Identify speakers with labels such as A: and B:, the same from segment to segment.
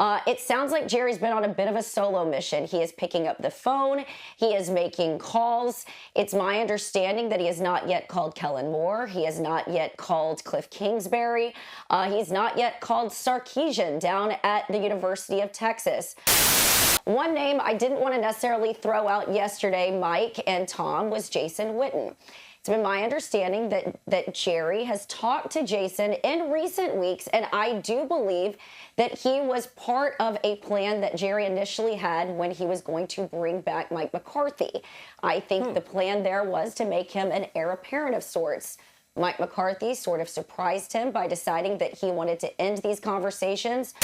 A: It sounds like Jerry's been on a bit of a solo mission. He is picking up the phone. He is making calls. It's my understanding that he has not yet called Kellen Moore. He has not yet called Cliff Kingsbury. He's not yet called Sarkisian down at the University of Texas. One name I didn't want to necessarily throw out yesterday, Mike and Tom, was Jason Witten. It's been my understanding that Jerry has talked to Jason in recent weeks, and I do believe that he was part of a plan that Jerry initially had when he was going to bring back Mike McCarthy. I think the plan there was to make him an heir apparent of sorts. Mike McCarthy sort of surprised him by deciding that he wanted to end these conversations.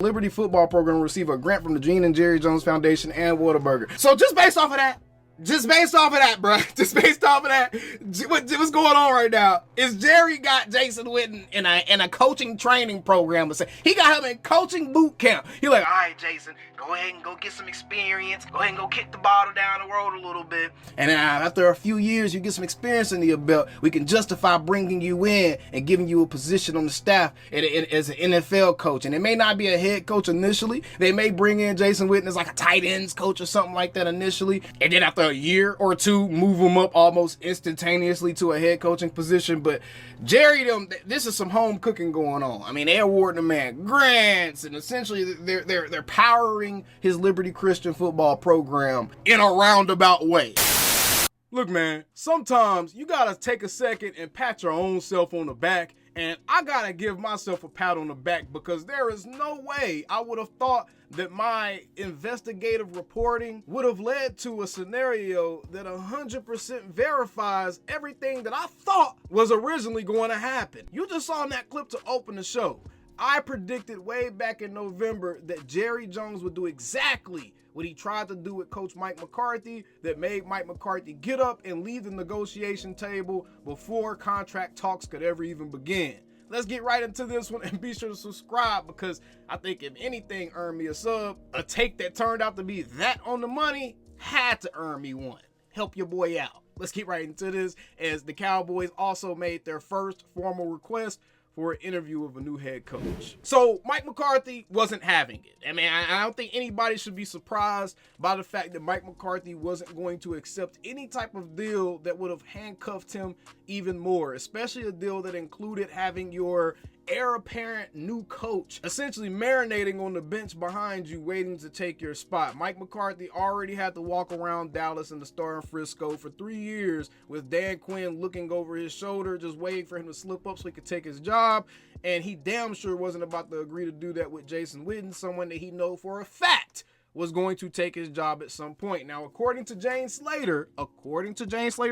B: Liberty football program received a grant from the Gene and Jerry Jones Foundation and Whataburger. So just based off of that, bro. What's going on right now is Jerry got Jason Witten in a coaching training program. He got him in coaching boot camp. He's like, all right, Jason, go ahead and go get some experience. Go ahead and go kick the bottle down the road a little bit. And then after a few years, you get some experience under your belt. We can justify bringing you in and giving you a position on the staff as an NFL coach. And it may not be a head coach initially. They may bring in Jason Witten as like a tight ends coach or something like that initially. And then after a year or two, move him up almost instantaneously to a head coaching position. But Jerry, this is some home cooking going on. I mean, they award the man grants, and essentially they're powering his Liberty Christian football program in a roundabout way. Look, man, sometimes you gotta take a second and pat your own self on the back. And I gotta give myself a pat on the back because there is no way I would have thought that my investigative reporting would have led to a scenario that 100% verifies everything that I thought was originally going to happen. You just saw in that clip to open the show. I predicted way back in November that Jerry Jones would do exactly what he tried to do with Coach Mike McCarthy that made Mike McCarthy get up and leave the negotiation table before contract talks could ever even begin. Let's get right into this one and be sure to subscribe because I think if anything earned me a sub, a take that turned out to be that on the money had to earn me one. Help your boy out. Let's get right into this as the Cowboys also made their first formal request for an interview with a new head coach. So Mike McCarthy wasn't having it. I mean, I don't think anybody should be surprised by the fact that Mike McCarthy wasn't going to accept any type of deal that would have handcuffed him even more, especially a deal that included having your heir apparent new coach essentially marinating on the bench behind you waiting to take your spot. Mike McCarthy already had to walk around Dallas and the Star and Frisco for 3 years with Dan Quinn looking over his shoulder just waiting for him to slip up so he could take his job, and he damn sure wasn't about to agree to do that with Jason Witten, someone that he know for a fact was going to take his job at some point. Now, according to Jane Slater's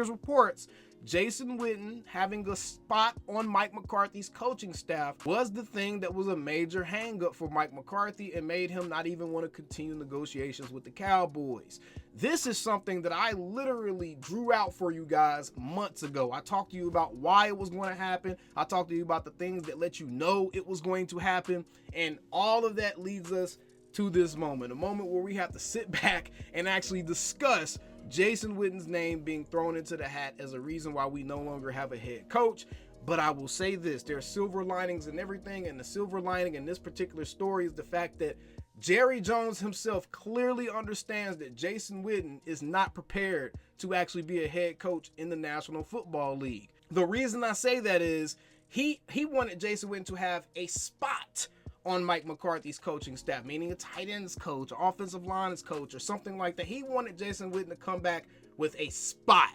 B: reports, Jason Witten having a spot on Mike McCarthy's coaching staff was the thing that was a major hang-up for Mike McCarthy and made him not even want to continue negotiations with the Cowboys. This is something that I literally drew out for you guys months ago. I talked to you about why it was going to happen. I talked to you about the things that let you know it was going to happen. And all of that leads us to this moment, a moment where we have to sit back and actually discuss Jason Witten's name being thrown into the hat as a reason why we no longer have a head coach. But I will say this, there are silver linings in everything, and the silver lining in this particular story is the fact that Jerry Jones himself clearly understands that Jason Witten is not prepared to actually be a head coach in the National Football League. The reason I say that is he wanted Jason Witten to have a spot on Mike McCarthy's coaching staff, meaning a tight ends coach, or offensive lines coach, or something like that. He wanted Jason Witten to come back with a spot.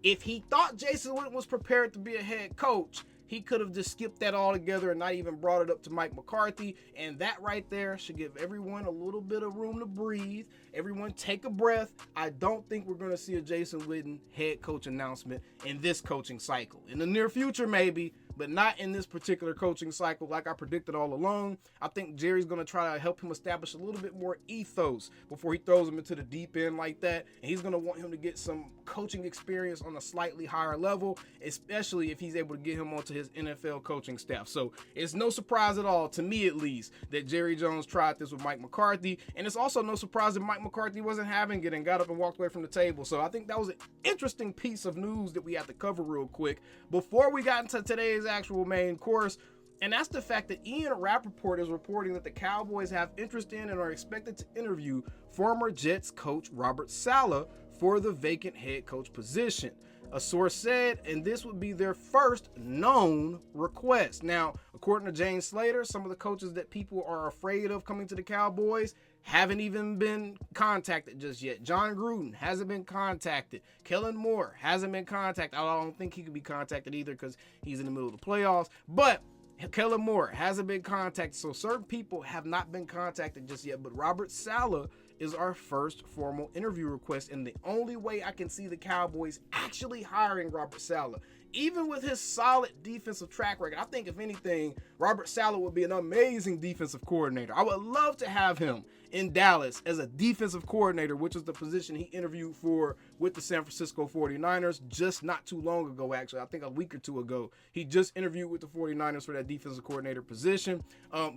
B: If he thought Jason Witten was prepared to be a head coach, he could have just skipped that altogether and not even brought it up to Mike McCarthy. And that right there should give everyone a little bit of room to breathe. Everyone take a breath. I don't think we're going to see a Jason Witten head coach announcement in this coaching cycle. In the near future, maybe, but not in this particular coaching cycle like I predicted all along. I think Jerry's going to try to help him establish a little bit more ethos before he throws him into the deep end like that. And he's going to want him to get some coaching experience on a slightly higher level, especially if he's able to get him onto his NFL coaching staff. So it's no surprise at all, to me at least, that Jerry Jones tried this with Mike McCarthy. And it's also no surprise that Mike McCarthy wasn't having it and got up and walked away from the table. So I think that was an interesting piece of news that we had to cover real quick. Before we got into today's actual main course, And that's the fact that Ian Rappaport is reporting that the Cowboys have interest in and are expected to interview former Jets coach Robert Saleh for the vacant head coach position. A source said, and this would be their first known request. Now, according to James Slater, some of the coaches that people are afraid of coming to the Cowboys haven't even been contacted just yet. John Gruden hasn't been contacted. Kellen Moore hasn't been contacted. I don't think he could be contacted either because he's in the middle of the playoffs. But Kellen Moore hasn't been contacted. So certain people have not been contacted just yet. But Robert Saleh is our first formal interview request. And the only way I can see the Cowboys actually hiring Robert Saleh, even with his solid defensive track record, I think if anything, Robert Saleh would be an amazing defensive coordinator. I would love to have him in Dallas as a defensive coordinator, which is the position he interviewed for with the San Francisco 49ers just not too long ago, actually. I think a week or two ago. He just interviewed with the 49ers for that defensive coordinator position.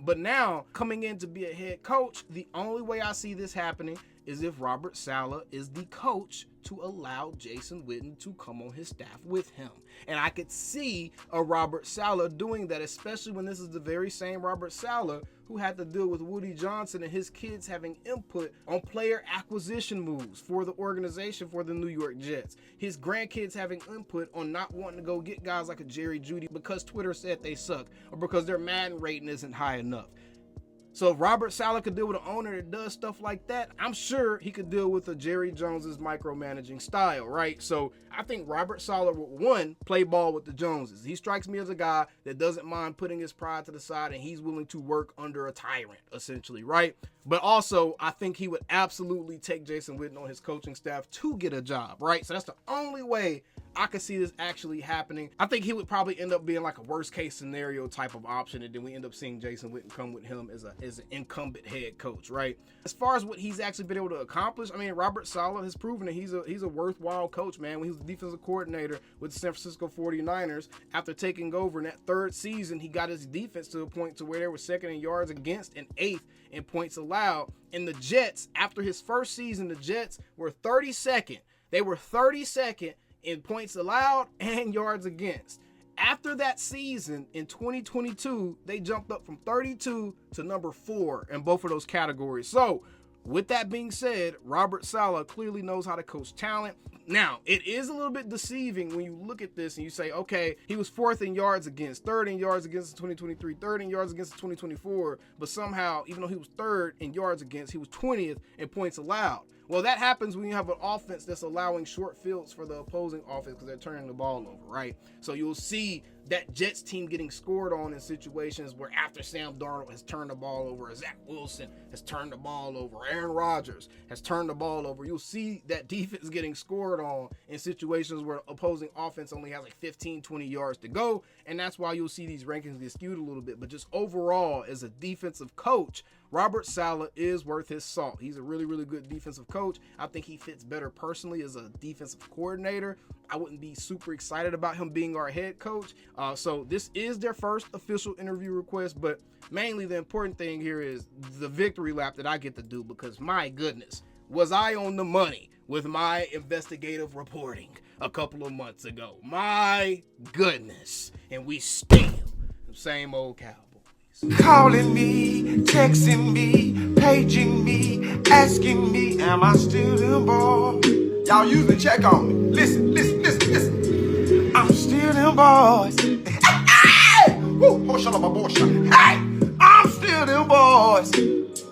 B: But now, coming in to be a head coach, the only way I see this happening is if Robert Saleh is the coach to allow Jason Witten to come on his staff with him. And I could see a Robert Saleh doing that, especially when this is the very same Robert Saleh who had to deal with Woody Johnson and his kids having input on player acquisition moves for the organization for the New York Jets. His grandkids having input on not wanting to go get guys like a Jerry Jeudy because Twitter said they suck or because their Madden rating isn't high enough. So if Robert Saleh could deal with an owner that does stuff like that, I'm sure he could deal with a Jerry Jones's micromanaging style, right? So I think Robert Saleh would, one, play ball with the Joneses. He strikes me as a guy that doesn't mind putting his pride to the side, and he's willing to work under a tyrant, essentially, right? But also, I think he would absolutely take Jason Witten on his coaching staff to get a job, right? So that's the only way I could see this actually happening. I think he would probably end up being like a worst case scenario type of option, and then we end up seeing Jason Witten come with him as an incumbent head coach, right? As far as what he's actually been able to accomplish, I mean, Robert Saleh has proven that he's a worthwhile coach, man. When he was the defensive coordinator with the San Francisco 49ers, after taking over in that third season, he got his defense to a point to where they were second in yards against and eighth in points allowed. And the Jets, after his first season, the Jets were 32nd. They were 32nd in points allowed and yards against. After that season in 2022, they jumped up from 32 to number 4 in both of those categories. So with that being said, Robert Saleh clearly knows how to coach talent. Now, it is a little bit deceiving when you look at this and you say, okay, he was 4th in yards against, 3rd in yards against in 2023, 3rd in yards against in 2024, but somehow, even though he was 3rd in yards against, he was 20th in points allowed. Well, that happens when you have an offense that's allowing short fields for the opposing offense because they're turning the ball over, right? So you'll see that Jets team getting scored on in situations where after Sam Darnold has turned the ball over, Zach Wilson has turned the ball over, Aaron Rodgers has turned the ball over, you'll see that defense getting scored on in situations where opposing offense only has like 15, 20 yards to go, and that's why you'll see these rankings get skewed a little bit. But just overall, as a defensive coach, Robert Saleh is worth his salt. He's a really, really good defensive coach. I think he fits better personally as a defensive coordinator. I wouldn't be super excited about him being our head coach. So this is their first official interview request, but mainly the important thing here is the victory lap that I get to do, because my goodness, was I on the money with my investigative reporting a couple of months ago. My goodness. And we still the same old Cowboys.
C: Calling me, texting me, paging me, asking me, am I still them boys? Y'all usually check on me. Listen. I'm still them boys. Hey! Woo! Hey! I'm still them boys.